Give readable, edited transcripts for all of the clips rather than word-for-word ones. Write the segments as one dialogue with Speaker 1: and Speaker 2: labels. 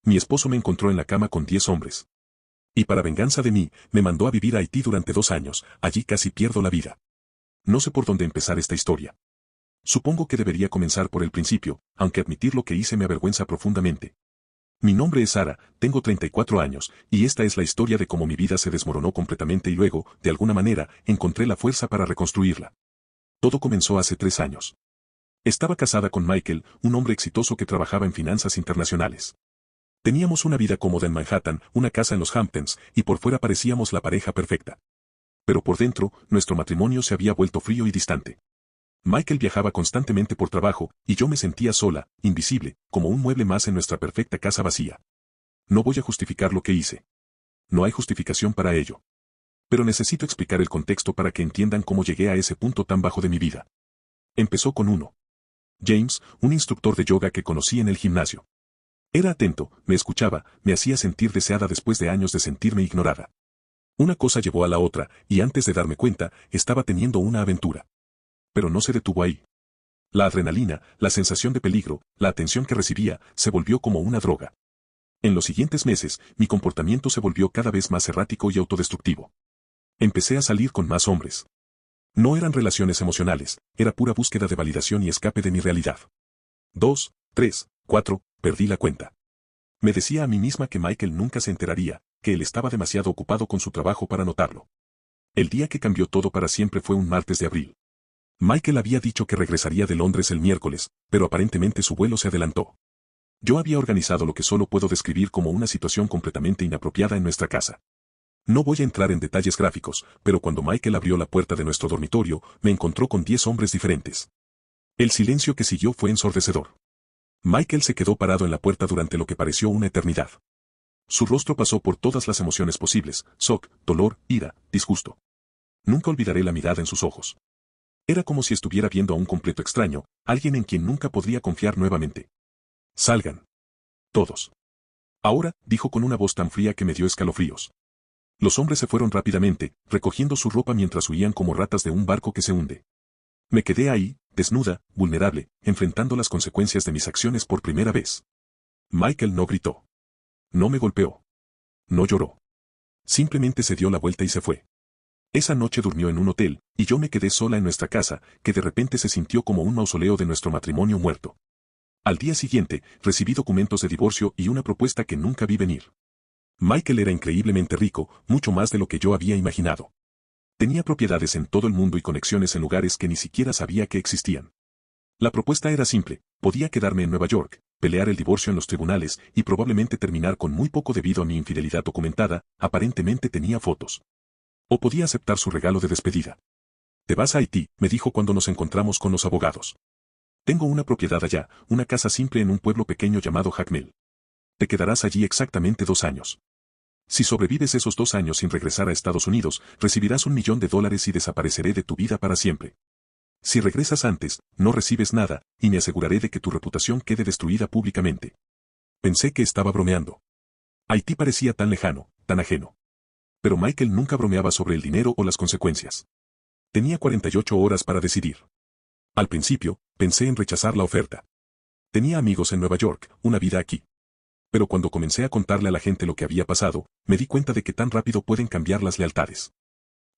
Speaker 1: Mi esposo me encontró en la cama con 10 hombres. Y para venganza de mí, me mandó a vivir a Haití durante 2 años, allí casi pierdo la vida. No sé por dónde empezar esta historia. Supongo que debería comenzar por el principio, aunque admitir lo que hice me avergüenza profundamente. Mi nombre es Sara, tengo 34 años, y esta es la historia de cómo mi vida se desmoronó completamente y luego, de alguna manera, encontré la fuerza para reconstruirla. Todo comenzó hace 3 años. Estaba casada con Michael, un hombre exitoso que trabajaba en finanzas internacionales. Teníamos una vida cómoda en Manhattan, una casa en los Hamptons, y por fuera parecíamos la pareja perfecta. Pero por dentro, nuestro matrimonio se había vuelto frío y distante. Michael viajaba constantemente por trabajo, y yo me sentía sola, invisible, como un mueble más en nuestra perfecta casa vacía. No voy a justificar lo que hice. No hay justificación para ello. Pero necesito explicar el contexto para que entiendan cómo llegué a ese punto tan bajo de mi vida. Empezó con uno. James, un instructor de yoga que conocí en el gimnasio. Era atento, me escuchaba, me hacía sentir deseada después de años de sentirme ignorada. Una cosa llevó a la otra, y antes de darme cuenta, estaba teniendo una aventura. Pero no se detuvo ahí. La adrenalina, la sensación de peligro, la atención que recibía, se volvió como una droga. En los siguientes meses, mi comportamiento se volvió cada vez más errático y autodestructivo. Empecé a salir con más hombres. No eran relaciones emocionales, era pura búsqueda de validación y escape de mi realidad. 2, 3, 4, perdí la cuenta. Me decía a mí misma que Michael nunca se enteraría, que él estaba demasiado ocupado con su trabajo para notarlo. El día que cambió todo para siempre fue un martes de abril. Michael había dicho que regresaría de Londres el miércoles, pero aparentemente su vuelo se adelantó. Yo había organizado lo que solo puedo describir como una situación completamente inapropiada en nuestra casa. No voy a entrar en detalles gráficos, pero cuando Michael abrió la puerta de nuestro dormitorio, me encontró con 10 hombres diferentes. El silencio que siguió fue ensordecedor. Michael se quedó parado en la puerta durante lo que pareció una eternidad. Su rostro pasó por todas las emociones posibles: shock, dolor, ira, disgusto. Nunca olvidaré la mirada en sus ojos. Era como si estuviera viendo a un completo extraño, alguien en quien nunca podría confiar nuevamente. Salgan. Todos. Ahora, dijo con una voz tan fría que me dio escalofríos. Los hombres se fueron rápidamente, recogiendo su ropa mientras huían como ratas de un barco que se hunde. Me quedé ahí, desnuda, vulnerable, enfrentando las consecuencias de mis acciones por primera vez. Michael no gritó. No me golpeó. No lloró. Simplemente se dio la vuelta y se fue. Esa noche durmió en un hotel, y yo me quedé sola en nuestra casa, que de repente se sintió como un mausoleo de nuestro matrimonio muerto. Al día siguiente, recibí documentos de divorcio y una propuesta que nunca vi venir. Michael era increíblemente rico, mucho más de lo que yo había imaginado. Tenía propiedades en todo el mundo y conexiones en lugares que ni siquiera sabía que existían. La propuesta era simple: podía quedarme en Nueva York, pelear el divorcio en los tribunales y probablemente terminar con muy poco debido a mi infidelidad documentada, aparentemente tenía fotos. O podía aceptar su regalo de despedida. Te vas a Haití, me dijo cuando nos encontramos con los abogados. Tengo una propiedad allá, una casa simple en un pueblo pequeño llamado Jacmel. Te quedarás allí exactamente 2 años. Si sobrevives esos 2 años sin regresar a Estados Unidos, recibirás $1 millón y desapareceré de tu vida para siempre. Si regresas antes, no recibes nada, y me aseguraré de que tu reputación quede destruida públicamente. Pensé que estaba bromeando. Haití parecía tan lejano, tan ajeno. Pero Michael nunca bromeaba sobre el dinero o las consecuencias. Tenía 48 horas para decidir. Al principio, pensé en rechazar la oferta. Tenía amigos en Nueva York, una vida aquí. Pero cuando comencé a contarle a la gente lo que había pasado, me di cuenta de que tan rápido pueden cambiar las lealtades.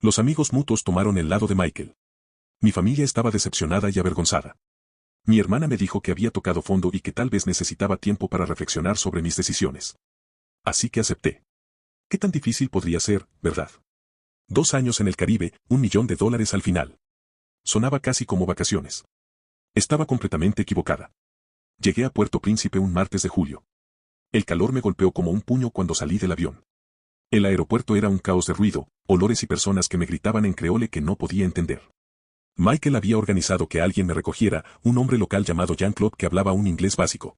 Speaker 1: Los amigos mutuos tomaron el lado de Michael. Mi familia estaba decepcionada y avergonzada. Mi hermana me dijo que había tocado fondo y que tal vez necesitaba tiempo para reflexionar sobre mis decisiones. Así que acepté. ¿Qué tan difícil podría ser, verdad? 2 años en el Caribe, $1 millón al final. Sonaba casi como vacaciones. Estaba completamente equivocada. Llegué a Puerto Príncipe un martes de julio. El calor me golpeó como un puño cuando salí del avión. El aeropuerto era un caos de ruido, olores y personas que me gritaban en creole que no podía entender. Michael había organizado que alguien me recogiera, un hombre local llamado Jean-Claude que hablaba un inglés básico.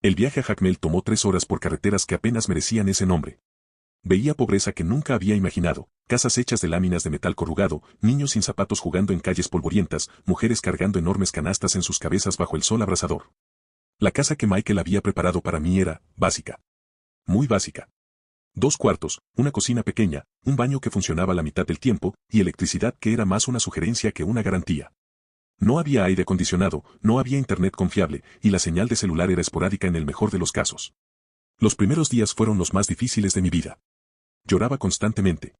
Speaker 1: El viaje a Jacmel tomó 3 horas por carreteras que apenas merecían ese nombre. Veía pobreza que nunca había imaginado, casas hechas de láminas de metal corrugado, niños sin zapatos jugando en calles polvorientas, mujeres cargando enormes canastas en sus cabezas bajo el sol abrasador. La casa que Michael había preparado para mí era básica. Muy básica. 2 cuartos, una cocina pequeña, un baño que funcionaba la mitad del tiempo, y electricidad que era más una sugerencia que una garantía. No había aire acondicionado, no había internet confiable, y la señal de celular era esporádica en el mejor de los casos. Los primeros días fueron los más difíciles de mi vida. Lloraba constantemente.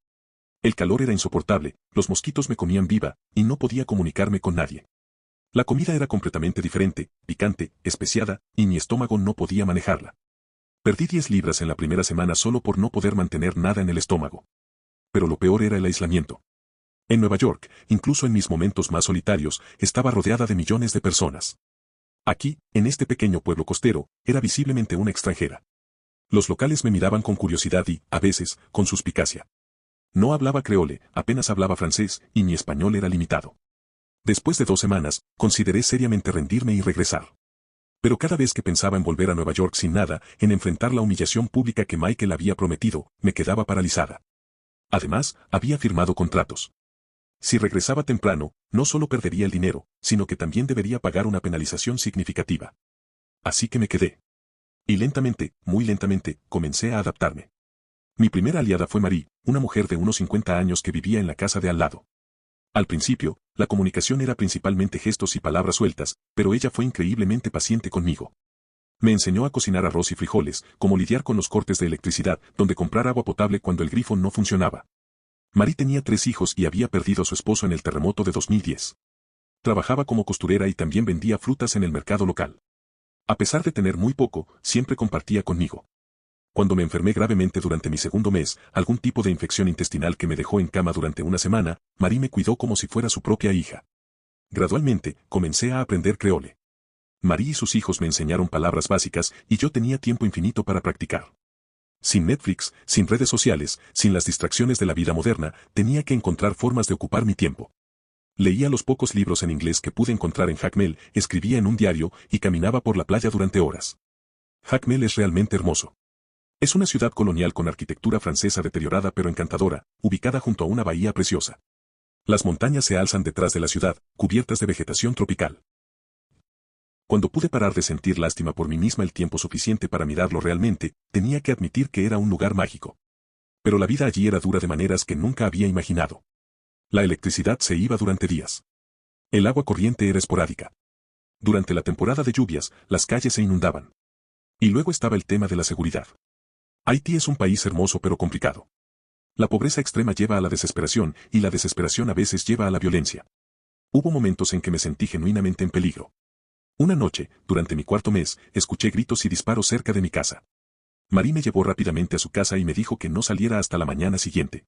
Speaker 1: El calor era insoportable, los mosquitos me comían viva, y no podía comunicarme con nadie. La comida era completamente diferente, picante, especiada, y mi estómago no podía manejarla. Perdí 10 libras en la primera semana solo por no poder mantener nada en el estómago. Pero lo peor era el aislamiento. En Nueva York, incluso en mis momentos más solitarios, estaba rodeada de millones de personas. Aquí, en este pequeño pueblo costero, era visiblemente una extranjera. Los locales me miraban con curiosidad y, a veces, con suspicacia. No hablaba creole, apenas hablaba francés, y mi español era limitado. Después de 2 semanas, consideré seriamente rendirme y regresar. Pero cada vez que pensaba en volver a Nueva York sin nada, en enfrentar la humillación pública que Michael había prometido, me quedaba paralizada. Además, había firmado contratos. Si regresaba temprano, no solo perdería el dinero, sino que también debería pagar una penalización significativa. Así que me quedé. Y lentamente, muy lentamente, comencé a adaptarme. Mi primera aliada fue Marie, una mujer de unos 50 años que vivía en la casa de al lado. Al principio, la comunicación era principalmente gestos y palabras sueltas, pero ella fue increíblemente paciente conmigo. Me enseñó a cocinar arroz y frijoles, cómo lidiar con los cortes de electricidad, dónde comprar agua potable cuando el grifo no funcionaba. Marie tenía 3 hijos y había perdido a su esposo en el terremoto de 2010. Trabajaba como costurera y también vendía frutas en el mercado local. A pesar de tener muy poco, siempre compartía conmigo. Cuando me enfermé gravemente durante mi segundo mes, algún tipo de infección intestinal que me dejó en cama durante una semana, Marie me cuidó como si fuera su propia hija. Gradualmente, comencé a aprender creole. Marie y sus hijos me enseñaron palabras básicas y yo tenía tiempo infinito para practicar. Sin Netflix, sin redes sociales, sin las distracciones de la vida moderna, tenía que encontrar formas de ocupar mi tiempo. Leía los pocos libros en inglés que pude encontrar en Jacmel, escribía en un diario y caminaba por la playa durante horas. Jacmel es realmente hermoso. Es una ciudad colonial con arquitectura francesa deteriorada pero encantadora, ubicada junto a una bahía preciosa. Las montañas se alzan detrás de la ciudad, cubiertas de vegetación tropical. Cuando pude parar de sentir lástima por mí misma el tiempo suficiente para mirarlo realmente, tenía que admitir que era un lugar mágico. Pero la vida allí era dura de maneras que nunca había imaginado. La electricidad se iba durante días. El agua corriente era esporádica. Durante la temporada de lluvias, las calles se inundaban. Y luego estaba el tema de la seguridad. Haití es un país hermoso pero complicado. La pobreza extrema lleva a la desesperación y la desesperación a veces lleva a la violencia. Hubo momentos en que me sentí genuinamente en peligro. Una noche, durante mi cuarto mes, escuché gritos y disparos cerca de mi casa. Marie me llevó rápidamente a su casa y me dijo que no saliera hasta la mañana siguiente.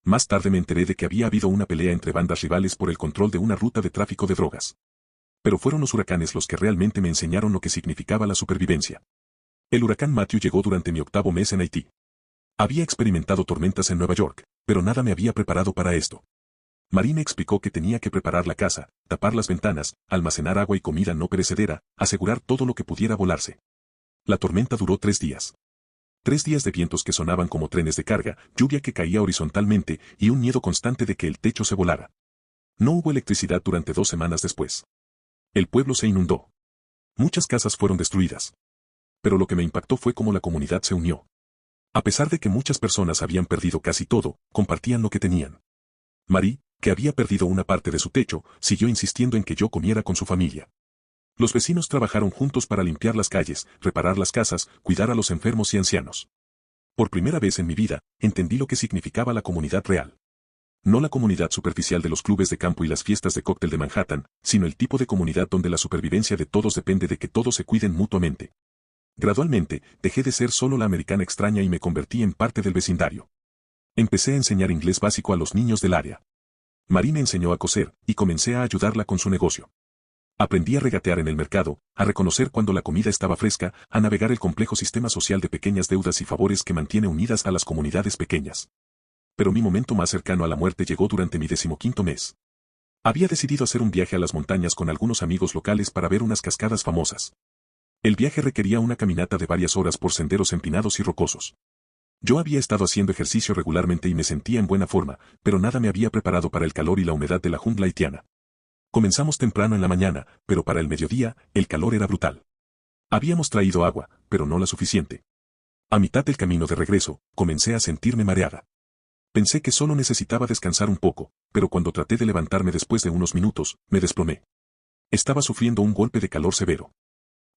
Speaker 1: Más tarde me enteré de que había habido una pelea entre bandas rivales por el control de una ruta de tráfico de drogas. Pero fueron los huracanes los que realmente me enseñaron lo que significaba la supervivencia. El huracán Matthew llegó durante mi 8º mes en Haití. Había experimentado tormentas en Nueva York, pero nada me había preparado para esto. Marie me explicó que tenía que preparar la casa, tapar las ventanas, almacenar agua y comida no perecedera, asegurar todo lo que pudiera volarse. La tormenta duró 3 días. 3 días de vientos que sonaban como trenes de carga, lluvia que caía horizontalmente y un miedo constante de que el techo se volara. No hubo electricidad durante 2 semanas después. El pueblo se inundó. Muchas casas fueron destruidas. Pero lo que me impactó fue cómo la comunidad se unió. A pesar de que muchas personas habían perdido casi todo, compartían lo que tenían. Marie, que había perdido una parte de su techo, siguió insistiendo en que yo comiera con su familia. Los vecinos trabajaron juntos para limpiar las calles, reparar las casas, cuidar a los enfermos y ancianos. Por primera vez en mi vida, entendí lo que significaba la comunidad real. No la comunidad superficial de los clubes de campo y las fiestas de cóctel de Manhattan, sino el tipo de comunidad donde la supervivencia de todos depende de que todos se cuiden mutuamente. Gradualmente, dejé de ser solo la americana extraña y me convertí en parte del vecindario. Empecé a enseñar inglés básico a los niños del área. Marie me enseñó a coser, y comencé a ayudarla con su negocio. Aprendí a regatear en el mercado, a reconocer cuando la comida estaba fresca, a navegar el complejo sistema social de pequeñas deudas y favores que mantiene unidas a las comunidades pequeñas. Pero mi momento más cercano a la muerte llegó durante mi 15º mes. Había decidido hacer un viaje a las montañas con algunos amigos locales para ver unas cascadas famosas. El viaje requería una caminata de varias horas por senderos empinados y rocosos. Yo había estado haciendo ejercicio regularmente y me sentía en buena forma, pero nada me había preparado para el calor y la humedad de la jungla haitiana. Comenzamos temprano en la mañana, pero para el mediodía, el calor era brutal. Habíamos traído agua, pero no la suficiente. A mitad del camino de regreso, comencé a sentirme mareada. Pensé que solo necesitaba descansar un poco, pero cuando traté de levantarme después de unos minutos, me desplomé. Estaba sufriendo un golpe de calor severo.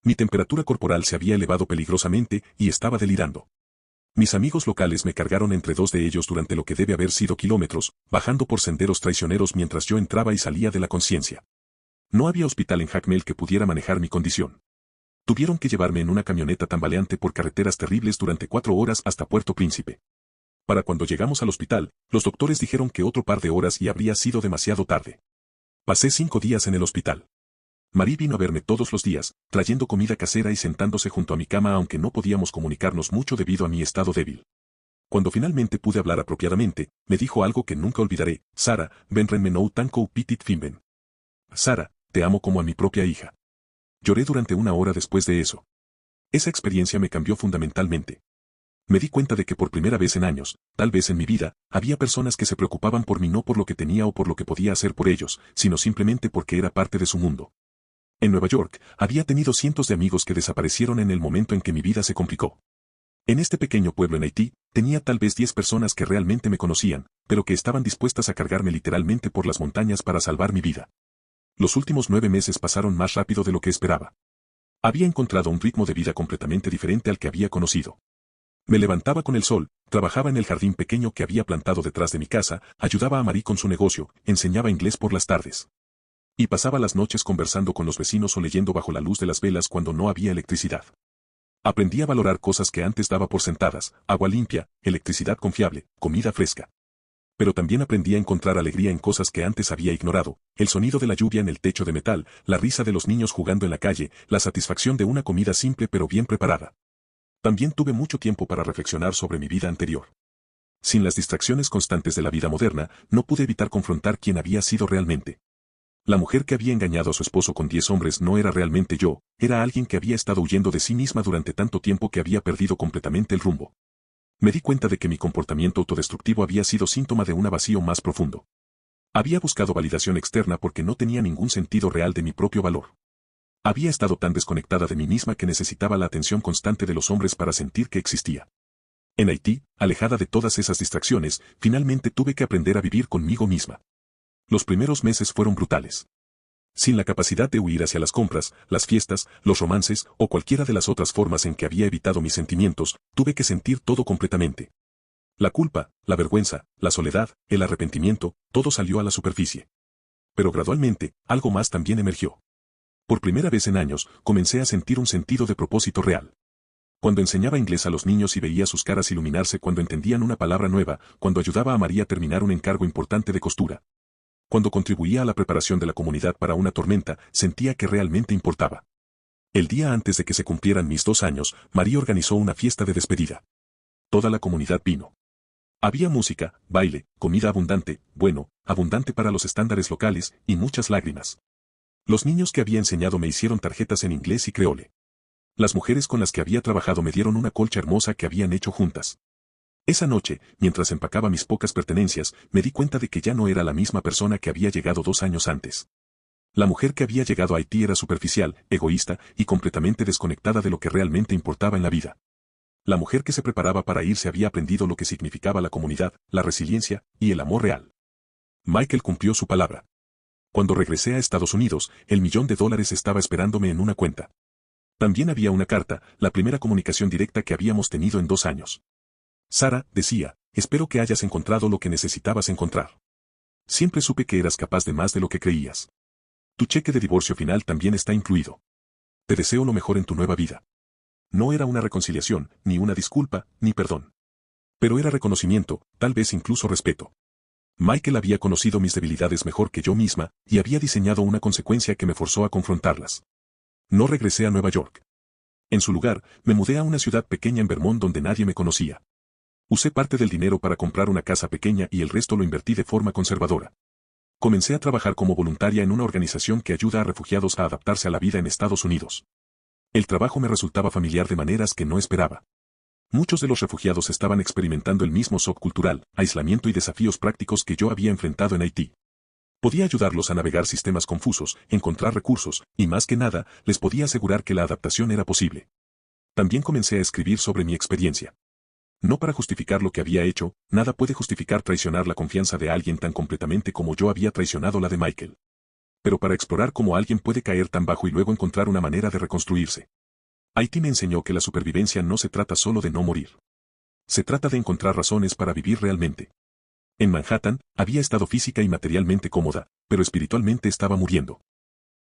Speaker 1: Mi temperatura corporal se había elevado peligrosamente y estaba delirando. Mis amigos locales me cargaron entre dos de ellos durante lo que debe haber sido kilómetros, bajando por senderos traicioneros mientras yo entraba y salía de la conciencia. No había hospital en Jacmel que pudiera manejar mi condición. Tuvieron que llevarme en una camioneta tambaleante por carreteras terribles durante 4 horas hasta Puerto Príncipe. Para cuando llegamos al hospital, los doctores dijeron que otro par de horas y habría sido demasiado tarde. Pasé 5 días en el hospital. Marie vino a verme todos los días, trayendo comida casera y sentándose junto a mi cama aunque no podíamos comunicarnos mucho debido a mi estado débil. Cuando finalmente pude hablar apropiadamente, me dijo algo que nunca olvidaré: Sara, ben remenou tanco pitit fimben. Sara, te amo como a mi propia hija. Lloré durante 1 hora después de eso. Esa experiencia me cambió fundamentalmente. Me di cuenta de que por primera vez en años, tal vez en mi vida, había personas que se preocupaban por mí no por lo que tenía o por lo que podía hacer por ellos, sino simplemente porque era parte de su mundo. En Nueva York, había tenido cientos de amigos que desaparecieron en el momento en que mi vida se complicó. En este pequeño pueblo en Haití, tenía tal vez 10 personas que realmente me conocían, pero que estaban dispuestas a cargarme literalmente por las montañas para salvar mi vida. Los últimos 9 meses pasaron más rápido de lo que esperaba. Había encontrado un ritmo de vida completamente diferente al que había conocido. Me levantaba con el sol, trabajaba en el jardín pequeño que había plantado detrás de mi casa, ayudaba a Marie con su negocio, enseñaba inglés por las tardes. Y pasaba las noches conversando con los vecinos o leyendo bajo la luz de las velas cuando no había electricidad. Aprendí a valorar cosas que antes daba por sentadas: agua limpia, electricidad confiable, comida fresca. Pero también aprendí a encontrar alegría en cosas que antes había ignorado: el sonido de la lluvia en el techo de metal, la risa de los niños jugando en la calle, la satisfacción de una comida simple pero bien preparada. También tuve mucho tiempo para reflexionar sobre mi vida anterior. Sin las distracciones constantes de la vida moderna, no pude evitar confrontar quién había sido realmente. La mujer que había engañado a su esposo con 10 hombres no era realmente yo, era alguien que había estado huyendo de sí misma durante tanto tiempo que había perdido completamente el rumbo. Me di cuenta de que mi comportamiento autodestructivo había sido síntoma de un vacío más profundo. Había buscado validación externa porque no tenía ningún sentido real de mi propio valor. Había estado tan desconectada de mí misma que necesitaba la atención constante de los hombres para sentir que existía. En Haití, alejada de todas esas distracciones, finalmente tuve que aprender a vivir conmigo misma. Los primeros meses fueron brutales. Sin la capacidad de huir hacia las compras, las fiestas, los romances o cualquiera de las otras formas en que había evitado mis sentimientos, tuve que sentir todo completamente. La culpa, la vergüenza, la soledad, el arrepentimiento, todo salió a la superficie. Pero gradualmente, algo más también emergió. Por primera vez en años, comencé a sentir un sentido de propósito real. Cuando enseñaba inglés a los niños y veía sus caras iluminarse cuando entendían una palabra nueva, cuando ayudaba a María a terminar un encargo importante de costura. Cuando contribuía a la preparación de la comunidad para una tormenta, sentía que realmente importaba. El día antes de que se cumplieran mis 2 años, María organizó una fiesta de despedida. Toda la comunidad vino. Había música, baile, comida abundante, bueno, abundante para los estándares locales, y muchas lágrimas. Los niños que había enseñado me hicieron tarjetas en inglés y creole. Las mujeres con las que había trabajado me dieron una colcha hermosa que habían hecho juntas. Esa noche, mientras empacaba mis pocas pertenencias, me di cuenta de que ya no era la misma persona que había llegado 2 años antes. La mujer que había llegado a Haití era superficial, egoísta y completamente desconectada de lo que realmente importaba en la vida. La mujer que se preparaba para irse había aprendido lo que significaba la comunidad, la resiliencia y el amor real. Michael cumplió su palabra. Cuando regresé a Estados Unidos, el $1.000.000 estaba esperándome en una cuenta. También había una carta, la primera comunicación directa que habíamos tenido en 2 años. Sara, decía, espero que hayas encontrado lo que necesitabas encontrar. Siempre supe que eras capaz de más de lo que creías. Tu cheque de divorcio final también está incluido. Te deseo lo mejor en tu nueva vida. No era una reconciliación, ni una disculpa, ni perdón. Pero era reconocimiento, tal vez incluso respeto. Michael había conocido mis debilidades mejor que yo misma, y había diseñado una consecuencia que me forzó a confrontarlas. No regresé a Nueva York. En su lugar, me mudé a una ciudad pequeña en Vermont donde nadie me conocía. Usé parte del dinero para comprar una casa pequeña y el resto lo invertí de forma conservadora. Comencé a trabajar como voluntaria en una organización que ayuda a refugiados a adaptarse a la vida en Estados Unidos. El trabajo me resultaba familiar de maneras que no esperaba. Muchos de los refugiados estaban experimentando el mismo shock cultural, aislamiento y desafíos prácticos que yo había enfrentado en Haití. Podía ayudarlos a navegar sistemas confusos, encontrar recursos, y más que nada, les podía asegurar que la adaptación era posible. También comencé a escribir sobre mi experiencia. No para justificar lo que había hecho, nada puede justificar traicionar la confianza de alguien tan completamente como yo había traicionado la de Michael. Pero para explorar cómo alguien puede caer tan bajo y luego encontrar una manera de reconstruirse. Haití me enseñó que la supervivencia no se trata solo de no morir. Se trata de encontrar razones para vivir realmente. En Manhattan, había estado física y materialmente cómoda, pero espiritualmente estaba muriendo.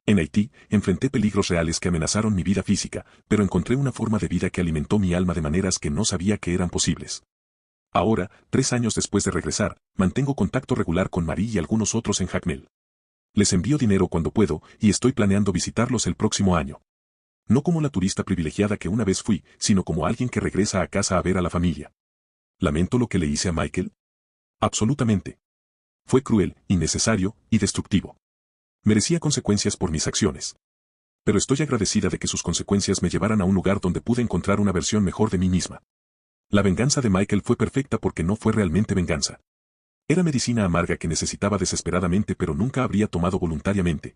Speaker 1: En Haití, enfrenté peligros reales que amenazaron mi vida física, pero encontré una forma de vida que alimentó mi alma de maneras que no sabía que eran posibles. Ahora, 3 años después de regresar, mantengo contacto regular con Marie y algunos otros en Jacmel. Les envío dinero cuando puedo, y estoy planeando visitarlos el próximo año. No como la turista privilegiada que una vez fui, sino como alguien que regresa a casa a ver a la familia. ¿Lamento lo que le hice a Michael? Absolutamente. Fue cruel, innecesario y destructivo. Merecía consecuencias por mis acciones. Pero estoy agradecida de que sus consecuencias me llevaran a un lugar donde pude encontrar una versión mejor de mí misma. La venganza de Michael fue perfecta porque no fue realmente venganza. Era medicina amarga que necesitaba desesperadamente pero nunca habría tomado voluntariamente.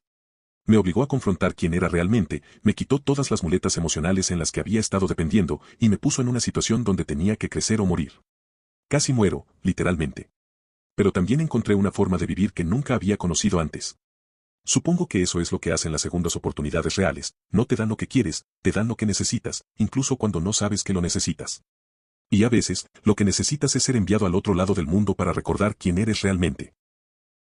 Speaker 1: Me obligó a confrontar quién era realmente, me quitó todas las muletas emocionales en las que había estado dependiendo y me puso en una situación donde tenía que crecer o morir. Casi muero, literalmente. Pero también encontré una forma de vivir que nunca había conocido antes. Supongo que eso es lo que hacen las segundas oportunidades reales, no te dan lo que quieres, te dan lo que necesitas, incluso cuando no sabes que lo necesitas. Y a veces, lo que necesitas es ser enviado al otro lado del mundo para recordar quién eres realmente.